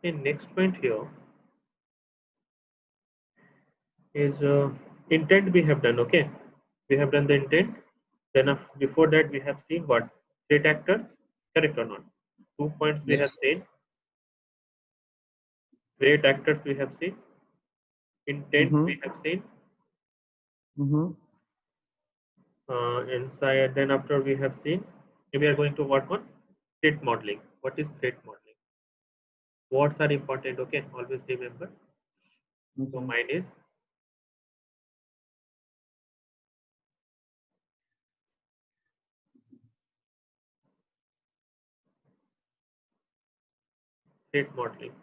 Okay, next point here is intent we have done. Okay, we have done the intent. Then before that we have seen what? Threat actors, correct or not? 2 points we Yes. have seen. Threat actors we have seen. Intent we have seen. Inside, then after we have seen, we are going to work on threat modeling. What is threat modeling? Words are important. Okay, always remember. So mine is threat modeling.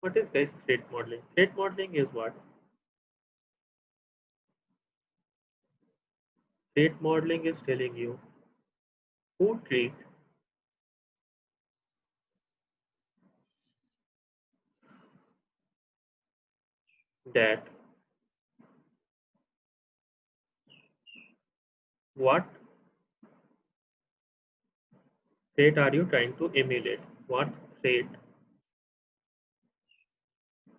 What is, guys, threat modeling? Threat modeling is what? Threat modeling is telling you who treat that, what threat are you trying to emulate? What threat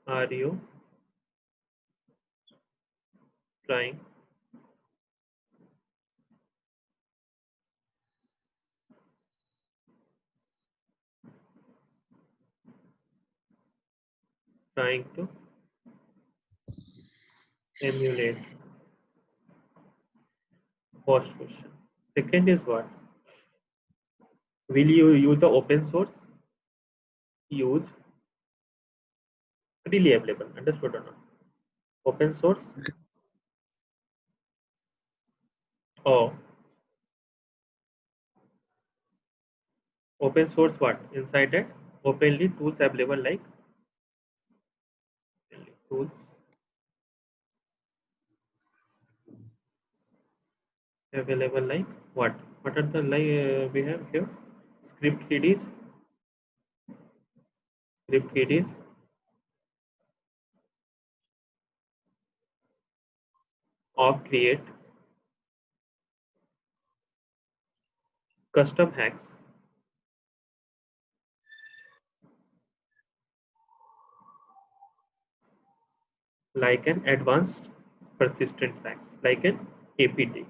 are you trying to emulate? First question. Second is what? Will you use the open source? Use freely available. Understood or not? Open source or open source what? Inside it, openly tools available like tools available like what? What are the we have here? Script kiddies, script kiddies, or create custom hacks like an advanced persistent hacks, like an APT.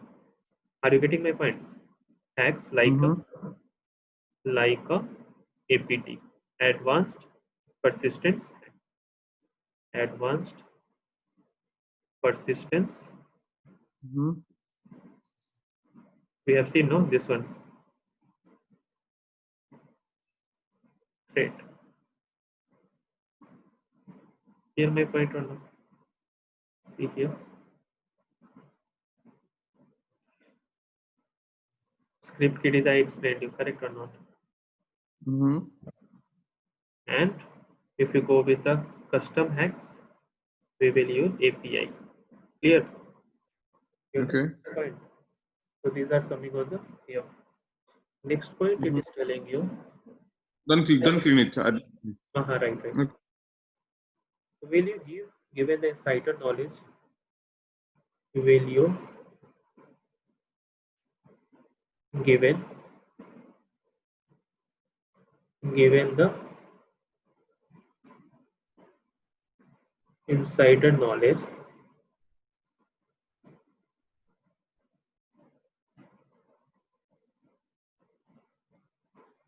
Are you getting my points? Hacks like a APT, advanced persistence, advanced persistence. We have seen no this one threat. Here my point or not? See here. Script kiddies I explained you, correct or not? And if you go with the custom hacks, we will use API. Clear? You understand the point? So these are coming on the here. Next point, it is telling you. Don't clean it. Right. Okay. Will you give, given the insider knowledge, will you given the insider knowledge,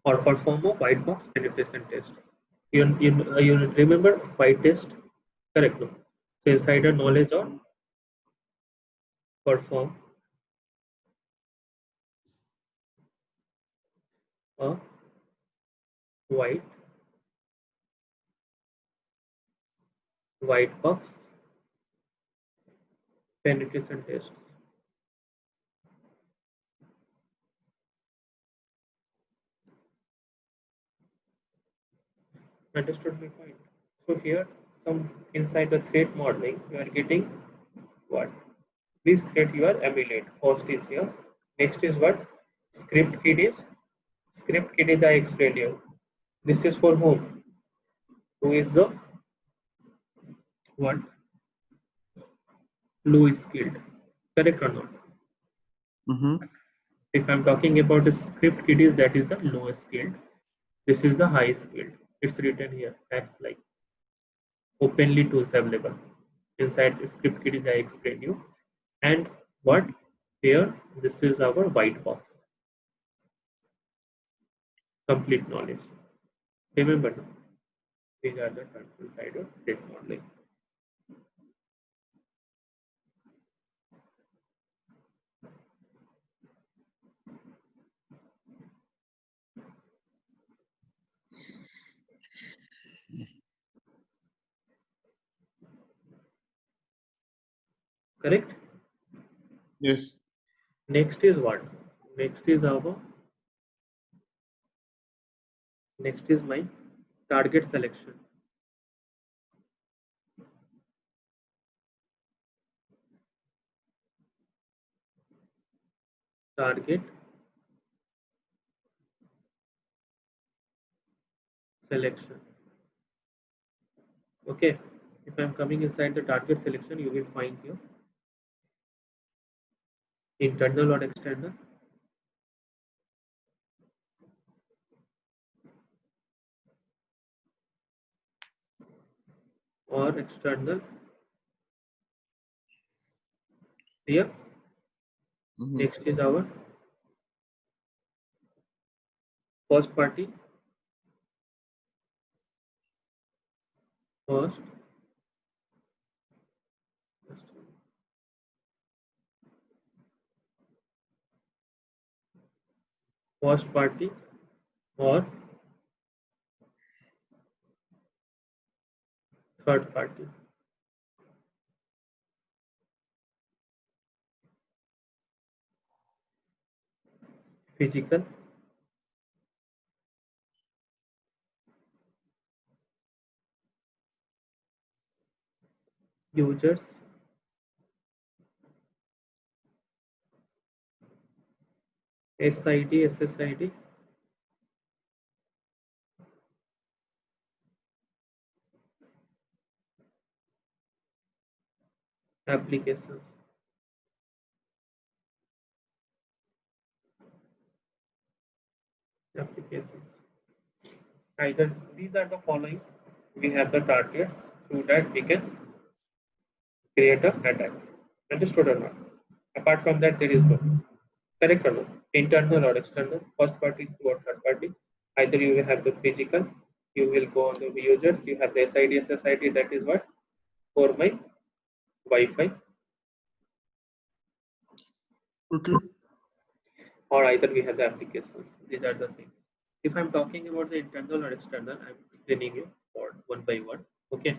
or perform a white box penetration test? You remember white test? Correct. No? So insider knowledge or perform a white box penetration tests. Understood my point? So here, some inside the threat modeling, you are getting what? This threat you are emulate. First is here. Next is what? Script kiddies. Script kiddies I explained you. This is for whom? Who is the what? Low skilled. Correct or not? If I'm talking about the script kiddies, that is the lowest skilled. This is the high skilled. It's written here as like openly tools available. Inside script kiddies, I explained you. And what here? This is our white box. Complete knowledge. Remember now, these are the terms inside of threat modeling. Correct? Yes. Next is what? Next is my target selection. Target selection. Okay. If I'm coming inside the target selection, you will find here internal or external, or external here. Next is our first party, first first party or third party. Physical, users, SID, SSID, applications. Applications. Either these are the following. We have the targets. Through that we can create a attack. Understood or not? Apart from that, there is no. Correct or no? Internal or external, first party or third party. Either you will have the physical, you will go on the users, you have the SID, SSID, that is what? For my Wi-Fi. Okay. Or either we have the applications. These are the things. If I'm talking about the internal or external, I'm explaining it for one by one. Okay.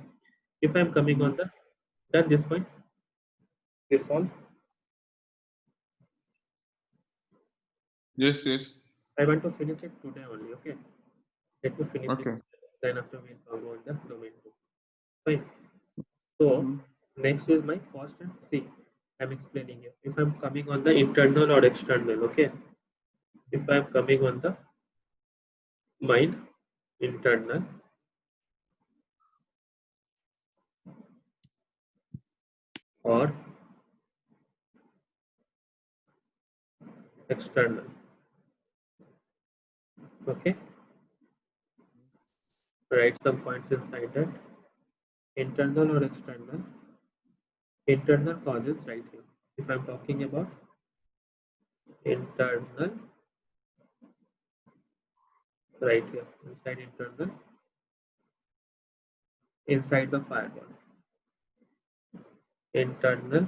If I'm coming on the done this point, this all. Yes, yes. I want to finish it today only. Okay. Let me finish it. Okay. Then after we will go on the domain 2. Fine. So next is my first and see. I'm explaining here. If I'm coming on the internal or external, okay. If I'm coming on the mine internal or external, okay. Write some points inside that. Internal or external. Internal causes right here. If I'm talking about internal, right here, inside internal, inside the firewall. Internal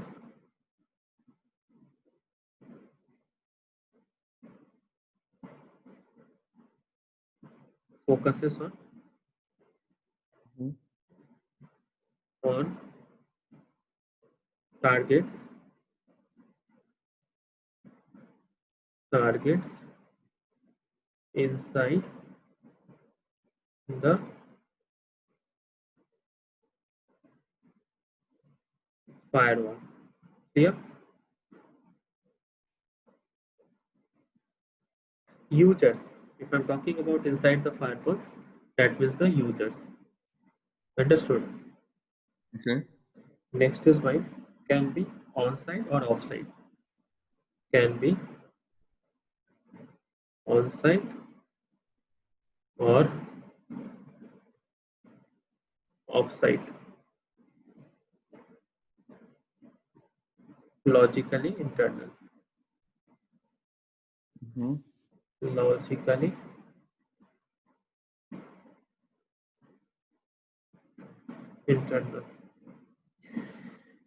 focuses on targets inside the firewall. Clear? Users. If I'm talking about inside the firewalls, that means the users. Understood? Okay. Next is mine. Can be on-site or off-site. Can be on-site or off-site, logically internal, Mm-hmm. logically internal.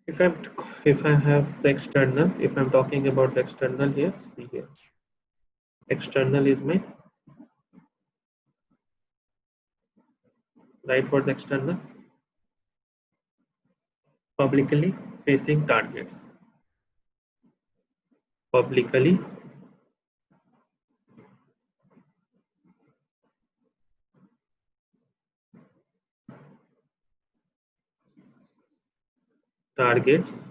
If I have the external, if I'm talking about the external here, see here, external is my right for the external, publicly facing targets, publicly targets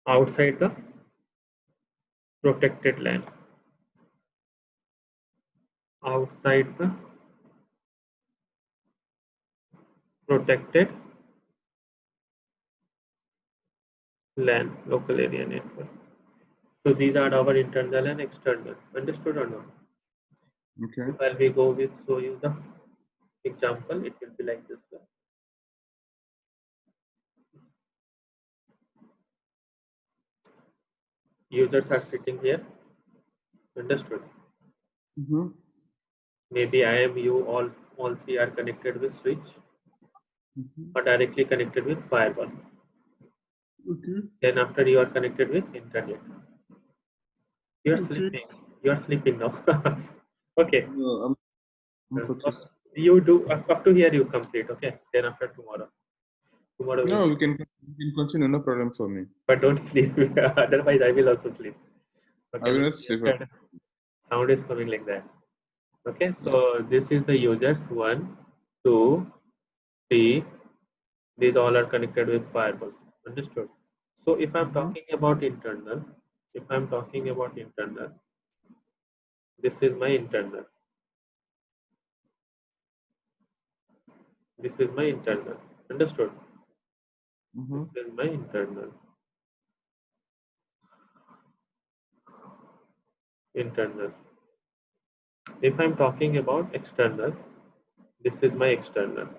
outside the protected land, outside the protected land, local area network. So these are our internal and external. Understood or not? Okay. While we go with show you the example, it will be like this. Users are sitting here. Understood? Mm-hmm. Maybe I am you, all three are connected with switch Mm-hmm. or directly connected with firewall. Okay. Then after you are connected with internet. You are Okay. sleeping. You are sleeping now. Okay. No, I'm focused. You do up to here you complete. Okay. Then after tomorrow. Tomorrow No, will, we can continue. No problem for me. but don't sleep. Otherwise I will also sleep. I Okay. will Look, not sleep. sound is coming like that. Okay. So this is the users 1, 2, 3. These all are connected with firewalls. Understood? So if I'm Mm-hmm. talking about internal, if I'm talking about internal, this is my internal. This is my internal. Understood? Mm-hmm. This is my internal. Internal. If I'm talking about external, this is my external.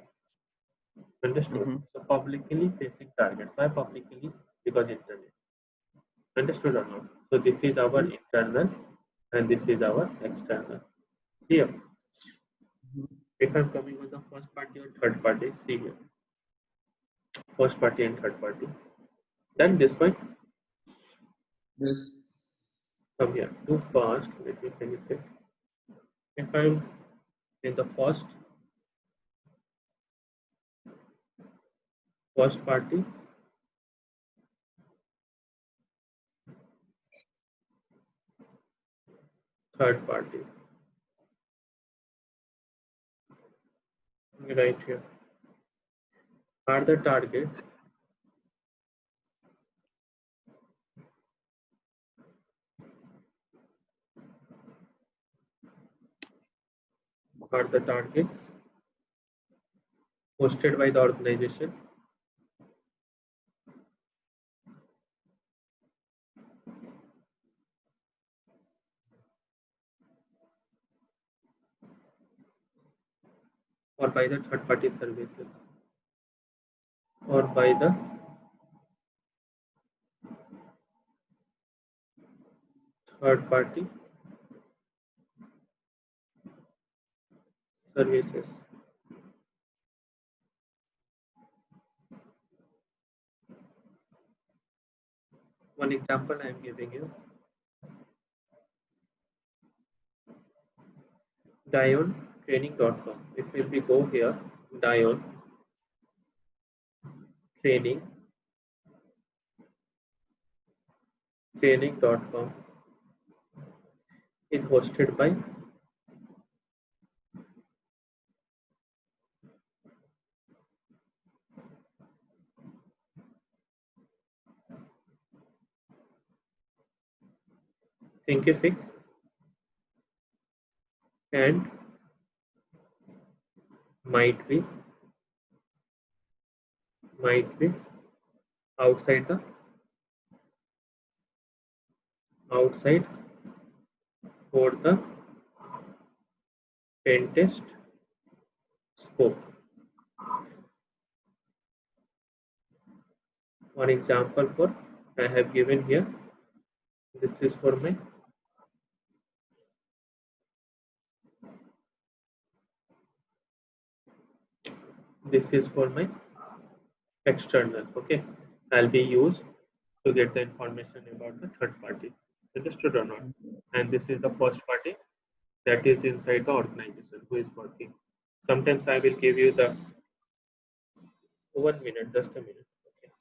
Understood? Mm-hmm. So publicly facing target. Why publicly? Because internet. Understood or not? So this is our internal and this is our external. Here, if I'm coming with the first party or third party, see here. First party and third party. Then this point, Yes. come here. Do first. Let me finish it. If I'm in the first party, third party, right here, are the targets hosted by the organization or by the third party services or by the third party services. One example I am giving you, DionTraining.com. If we go here, Dion Training.com is hosted by Thinkific and might be outside the outside for the pen test scope. One example for I have given here. This is for my external. Okay, I'll be used to get the information about the third party. Understood or not? And this is the first party that is inside the organization who is working. Sometimes I will give you the 1 minute, just a minute. Okay.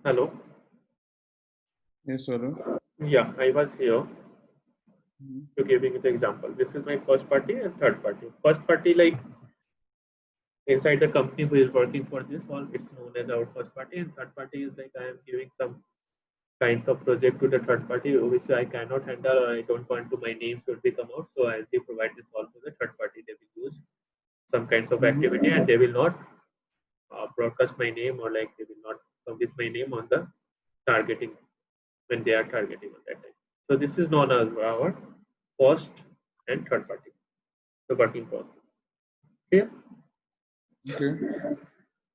Hello. Yes, hello. Yeah, I was here Mhm. to giving you the example. This is my first party and third party. First party, like inside the company who is working for this, all it's known as our first party, and third party is like I am giving some kinds of project to the third party which I cannot handle or I don't want to my name should be come out. So I'll be provide this all to the third party. They will use some kinds of Mhm. activity and they will not broadcast my name or like they will not come with my name on the targeting when they are targeting on that time. So this is known as our first and third party, the working process. Clear? Okay.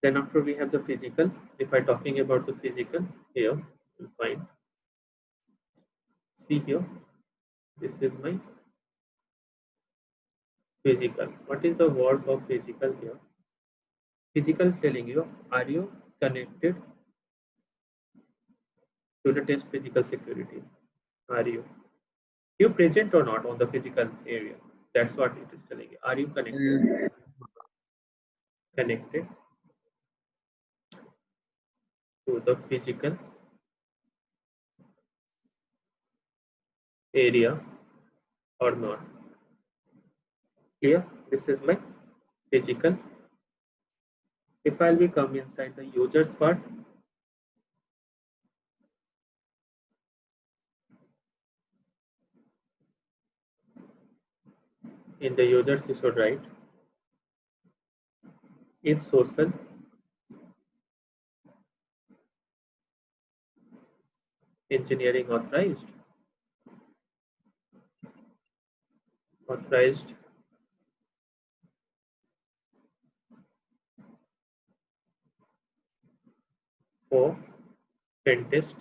Then after we have the physical. If I'm talking about the physical, here you'll find, see here, this is my physical. What is the word of physical here? Physical telling you, are you connected to the test physical security? Are you present or not on the physical area? That's what it is telling you. Are you connected to the physical area or not? Clear? This is my physical. If I'll be come inside the users part, in the users you should write if social engineering authorized for pen test.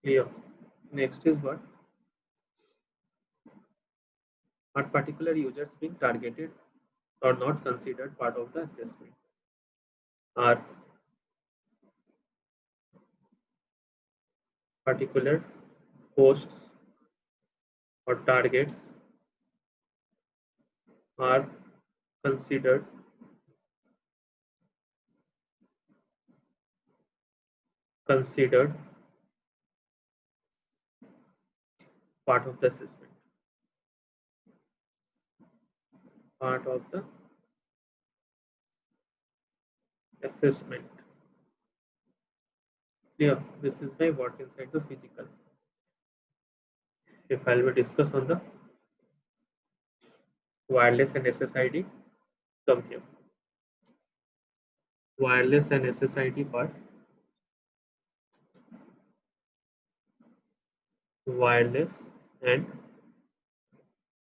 Clear. Next is what particular users being targeted or not considered part of the assessments are particular posts or targets are considered considered part of the assessment. Part of the assessment. Clear. This is my what inside the physical. If I will discuss on the wireless and SSID, come here. Wireless and SSID part. Wireless and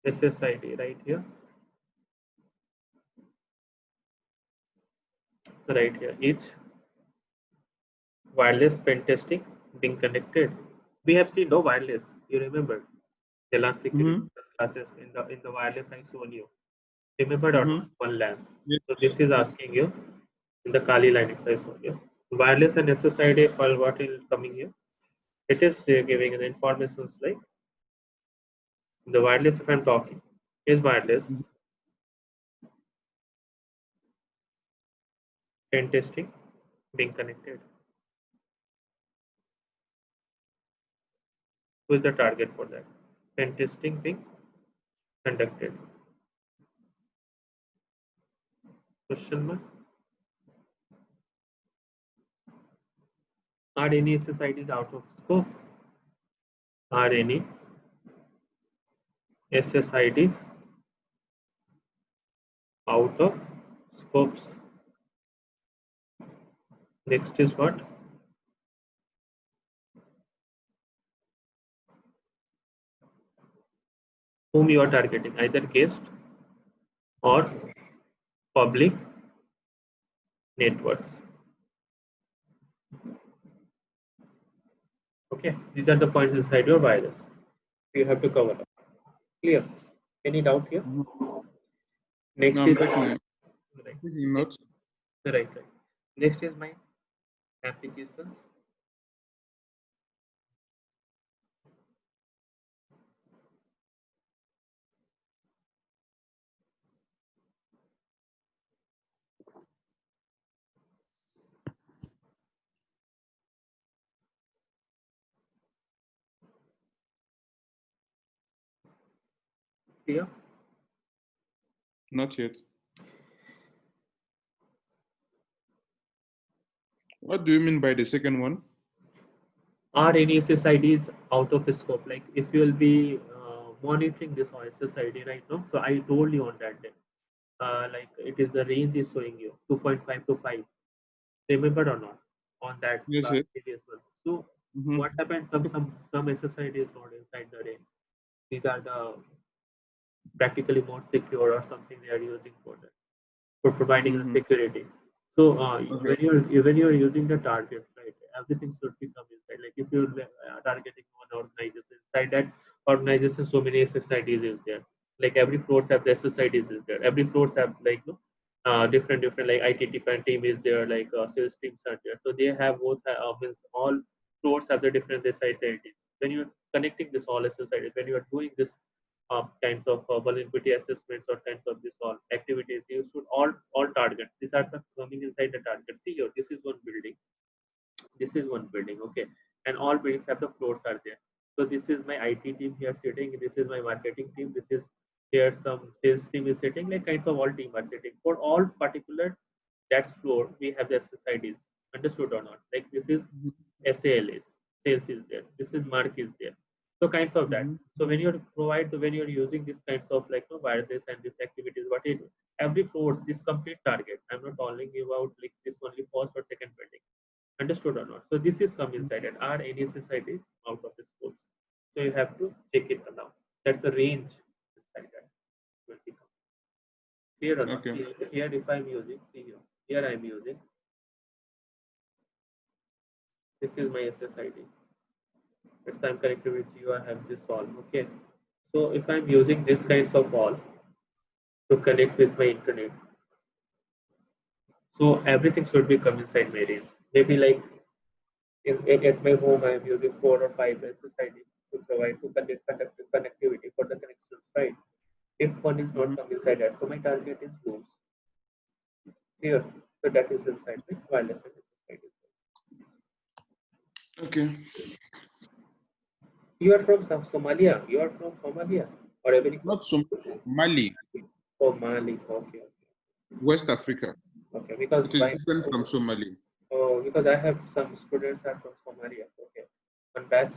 SSID right here. Right here. Each wireless pen testing being connected. We have seen no wireless. You remember the last security classes in the wireless I showed you. Remember or not? One lab. Yes. So this is asking you in the Kali line exercise here. Wireless and SSID file what is coming here. It is giving an informations like the wireless if I'm talking is wireless pen testing being connected. Who is the target for that? Pen testing being conducted. Question mark. Are any SSIDs out of scope? Are any SSIDs out of scopes? Next is what? Whom you are targeting, either guest or public networks. Okay, these are the points inside your virus. You have to cover up. Clear? Any doubt here? Next No, I'm is taking, right. taking notes. Right. Next is my applications. Clear? Not yet. What do you mean by the second one? Are any SSIDs out of scope? Like if you will be monitoring this on SSID right now. So I told you on that day. Like it is the range is showing you 2.5 to 5. Remember or not on that Yes, last yes. previous one? So Mm-hmm. what happens? Some SSID is not inside the range. These are the practically more secure or something they are using for that, for providing the Mm-hmm. security. So Okay. when you're using the targets, right, everything should be come inside. Like if you're targeting one organization, inside that organization, so many SSIDs is there. Like every floors have the SSIDs is there. Every floors have like different like IT department team is there, like sales teams are there. So they have both means all floors have the different SSIDs. When you're connecting this all SSIDs, when you are doing this kinds of vulnerability assessments or kinds of this all activities, you should all targets. These are the coming inside the target. See here, this is one building. This is one building, okay, and all buildings have the floors are there. So this is my IT team here sitting. This is my marketing team. This is here some sales team is sitting. Like kinds of all team are sitting for all particular that floor. We have the SSIDs. Understood or not? Like this is SAL is sales is there. This is mark is there. So kinds of that. Mm-hmm. So when you're when you're using this kinds of like wireless and this activities, what it every floors this complete target. I'm not calling you about like this only first or second building. Understood or not? So this is come inside and our NS inside is out of the scopes. So you have to check it now. That's a range inside that will become clear or not? Okay. See, here if I'm using, see here I'm using. This is my SSID. It's I'm connected with you. I have this all. Okay. So if I'm using this kinds of all to connect with my internet, so everything should be come inside my range. Maybe like at my home, I am using 4 or 5 SSID to provide to conduct connectivity for the connections, right? If one is Mm-hmm. not come inside that, so my target is loose. Here, so that is inside the wireless and SSID. Okay. You are from Somalia. You are from Somalia or Ivory Not Coast? some Mali, Oh, Mali. Okay, West Africa. okay. Because It is by different from Somali. oh, because I have some students are from Somalia. Okay, one batch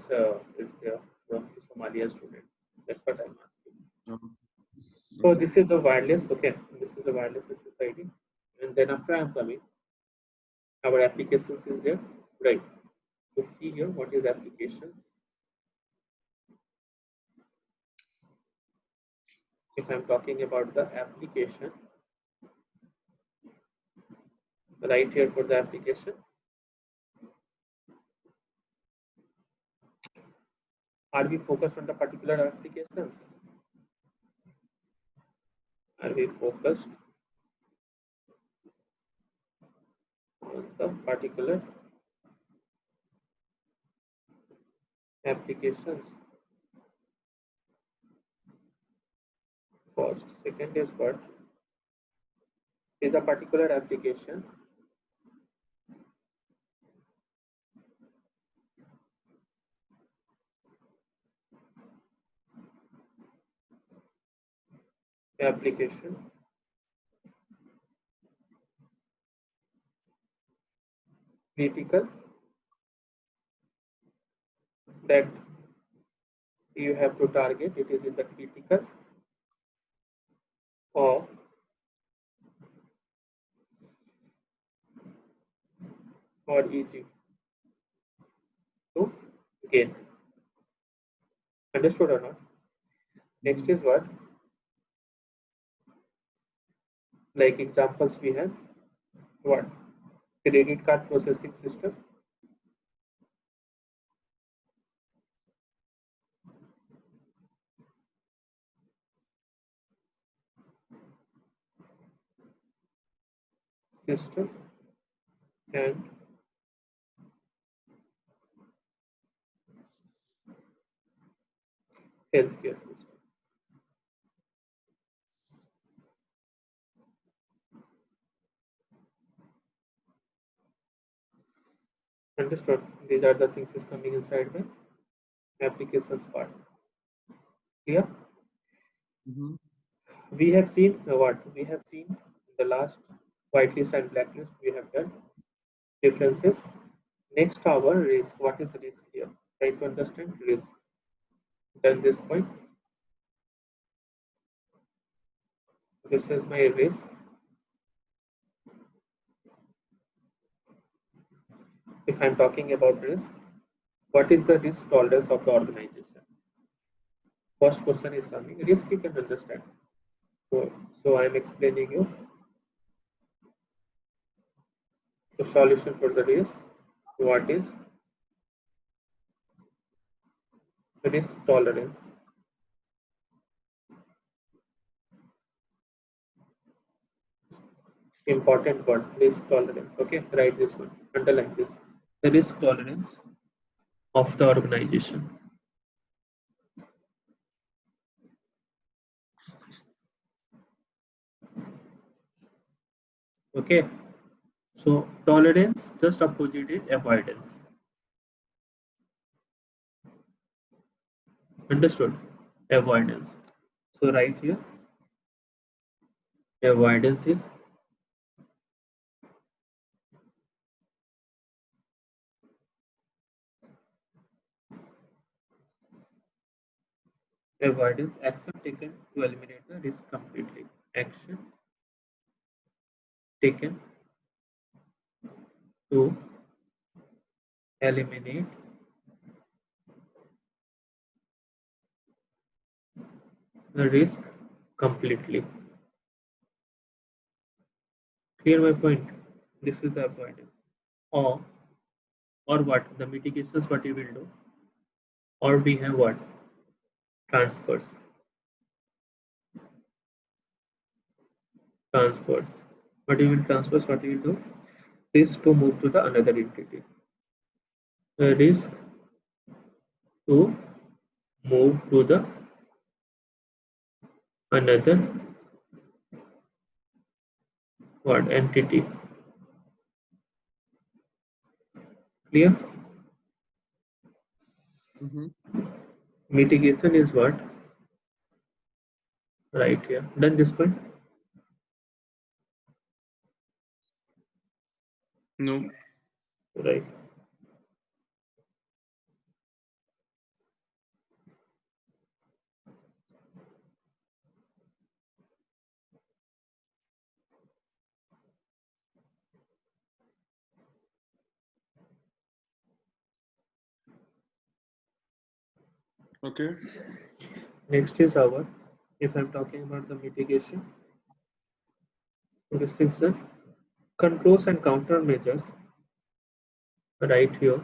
is there. from the Somalia students. That's what I'm asking. Um, So okay. this is the wireless. Okay, this is the wireless SSID, and then after I'm coming, our applications is there, right? So see here what is applications. If I'm talking about the application, right here for the application, are we focused on the particular applications? Are we focused on the particular applications? First, second is what is a particular application application critical that you have to target. It is in the critical or easy to gain. Understood or not? Next Mhm. is what? Like examples we have what? Credit card processing system, system and healthcare system. Understood? These are the things is coming inside the applications part. Clear? Mhm. We have seen what? We have seen in the last whitelist and blacklist we have done differences. Next our risk. What is risk here? Try to understand risk. Done this point. This is my risk. If I'm talking about risk, what is the risk tolerance of the organization? First question is coming. Risk you can understand. So I'm explaining you the solution for the risk. What is risk tolerance? Important word, risk tolerance. Okay, write this one. Underline this. The risk tolerance of the organization. Okay. So tolerance, just opposite is avoidance. Understood? Avoidance. So right here, avoidance is avoidance action taken to eliminate the risk completely. Action taken to eliminate the risk completely. Clear my point? This is the avoidance. Or or what? The mitigations what you will do? Or we have what? Transfers. Transfers. What you will transfers, what you will do? Risk to move to the another entity. The risk to move to the another what entity. Clear? Mhm. Mitigation is what? Right here. Done this point? No. Right. Okay. Next is our, if I'm talking about the mitigation, this is the controls and countermeasures right here.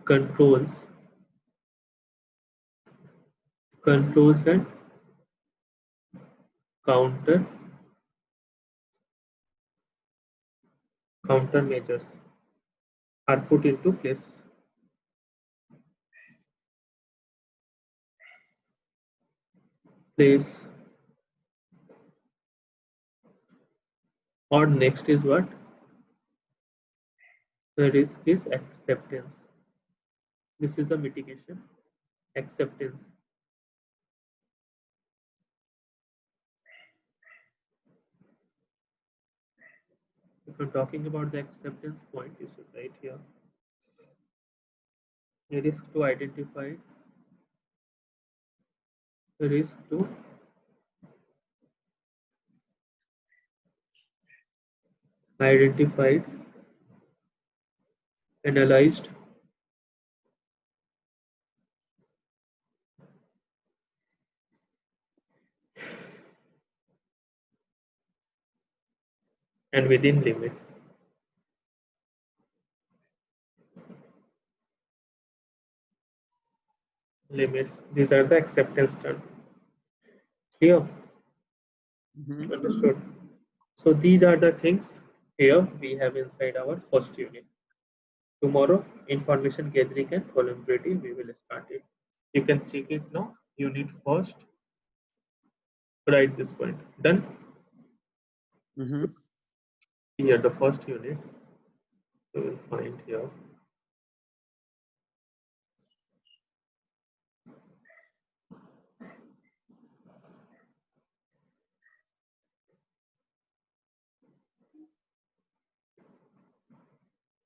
Controls, controls and counter countermeasures are put into place. Or next is what? The risk is acceptance. This is the mitigation. Acceptance. If you're talking about the acceptance point, you should write here. The risk to identify, the risk to identified, analyzed, and within limits. Limits. These are the acceptance terms. Clear? Mm-hmm. Understood. So these are the things here we have inside our first unit. Tomorrow, information gathering and vulnerability, we will start it. You can check it now. Unit first. Write this point. Done. Mm-hmm. Here, the first unit. You will find here.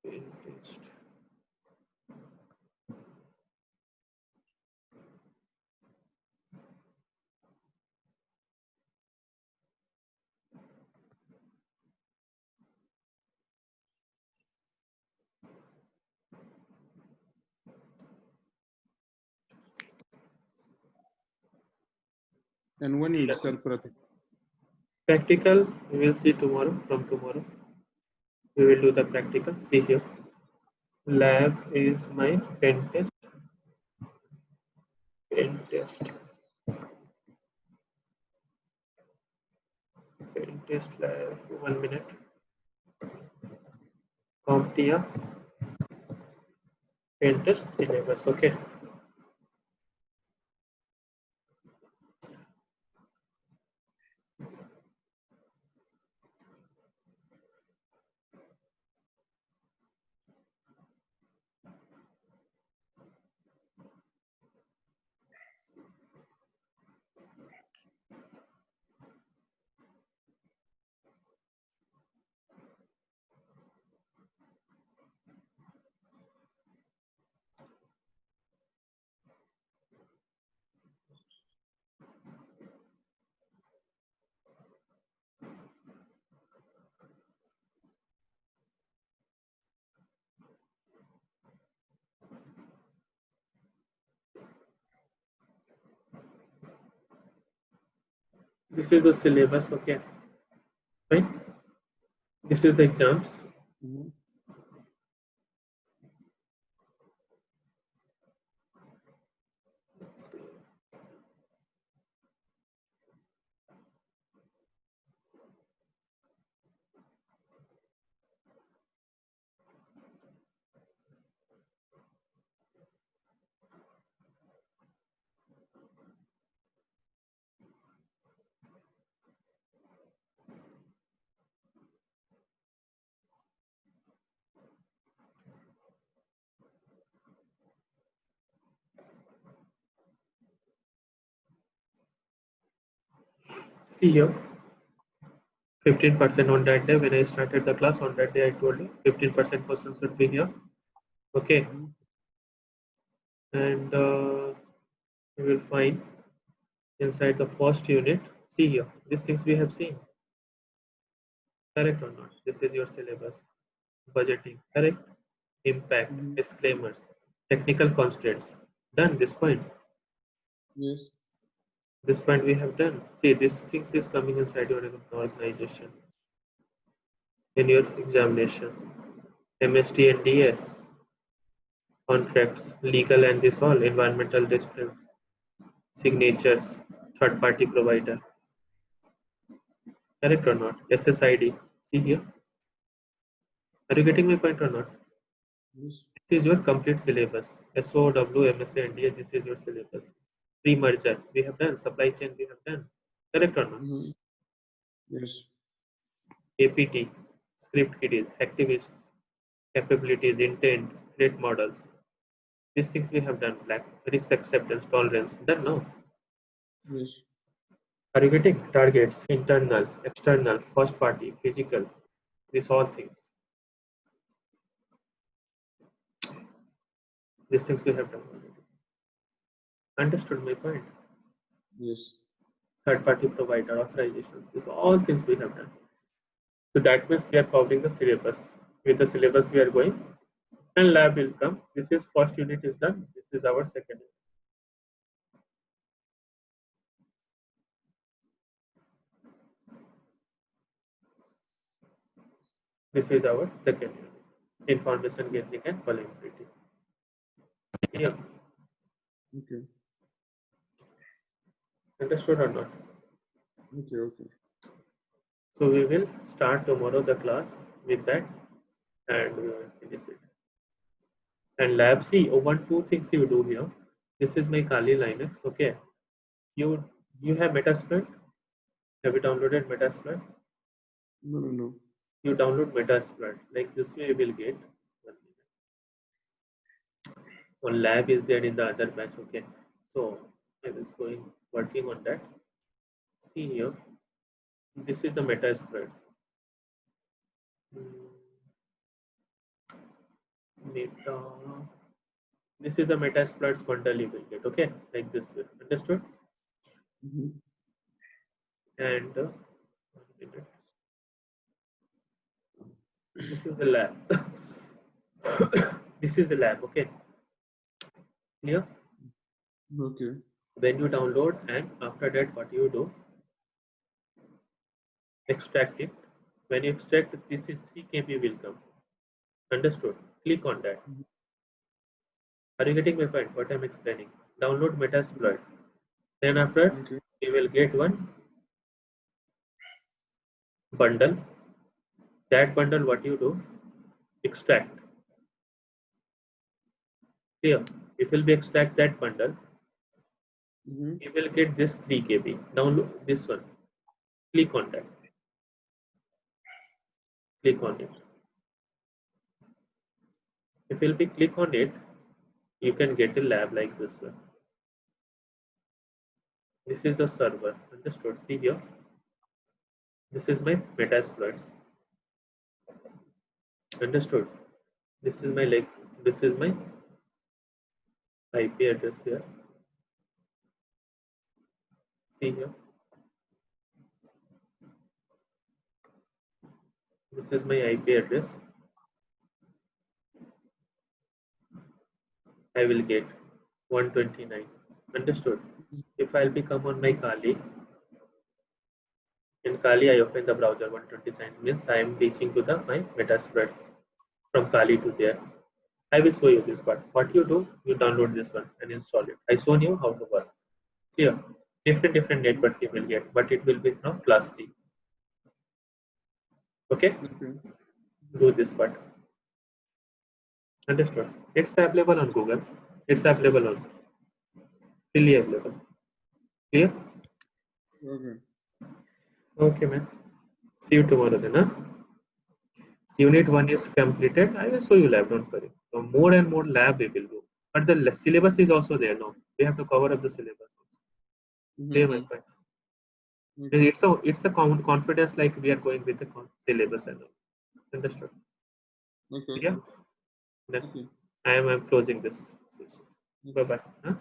Test. And when you will start practice? Practical, we will see tomorrow. From tomorrow, we will do the practical. See here. Lab is my pen test. Pen test. Pen test lab. 1 minute. CompTIA. Pen test syllabus. Okay. This is the syllabus. Okay. Right. This is the exams. Mm-hmm. See here. 15% on that day when I started the class. On that day, I told you 15% questions should be here. Okay. Mm-hmm. And you will find inside the first unit. See here. These things we have seen. Correct or not? This is your syllabus. Budgeting. Correct. impact, Mhm. disclaimers, technical constraints. Done this point. Yes. This point we have done. See, this things is coming inside your organization in your examination. MST and DA, contracts, legal and this all, environmental disciplines, signatures, third party provider. Correct or not? SSID. See here. Are you getting my point or not? Yes. This is your complete syllabus. SOW, MSA, NDA, this is your syllabus. Pre-merger, we have done. Supply chain, we have done. Correct or not? Mhm. Yes. APT, script kiddies, activists, capabilities, intent, threat models. These things we have done. Like risk acceptance, tolerance. Done now. Yes. Are you getting targets, internal, external, first party, physical, these all things. These things we have done already. Understood my point? Yes. Third party provider, authorizations, these all things we have done. So that means we are covering the syllabus. With the syllabus we are going and lab will come. This is first unit is done. This is our second unit. This is our second unit. Information gathering and collaborating. Yeah. Okay. Understood or not? Okay. Okay. So we will start tomorrow the class with that and we will finish it. And lab C, one, two things you do here. This is my Kali Linux. Okay. You you have Metasploit. Have you downloaded Metasploit? No. No. No. You download Metasploit. Like this way you will get 1 minute. One lab is there in the other batch. Okay. So I was working on that. See here. This is the Metasploit. Meta. This is the Metasploit bundle you will get. Okay. Like this way. Understood? Mhm. And 1 minute. This is the lab. This is the lab. Okay. Clear? Okay. When you download and after that what you do, extract it. When you extract, this is 3 KB will come. Understood? Click on that. Mhm. Are you getting my point? What I'm explaining? Download Metasploit. Then after Okay. you will get one bundle. That bundle, what you do? Extract. Clear? If will be extract that bundle, Mhm. you will get this 3 KB. Download this one. Click on that. Click on it. If you'll be click on it, you can get a lab like this one. This is the server. Understood? See here. This is my Metasploits. Understood? This is my this is my IP address here. See here. This is my IP address. I will get 129. Understood? If I'll become on my Kali, in Kali I open the browser 129 means I am reaching to the my Metasploits from Kali to there. I will show you this part. What you do, you download this one and install it. I shown you how to work. Here, different network you will get, but it will be from class C. Okay, Okay. do this part. Understood? It's available on Google. It's available on freely available. Clear? Okay. Okay, man. See you tomorrow then. Huh? Unit 1 is completed. I will show you lab. Don't worry. So more and more lab we will do. But the syllabus is also there. No, we have to cover up the syllabus. Clear my Mhm. point. Okay. It's a confidence like we are going with the syllabus and all. Understood? Okay. Yeah. Okay. Then Okay. I am closing this. Bye Okay. bye. Huh?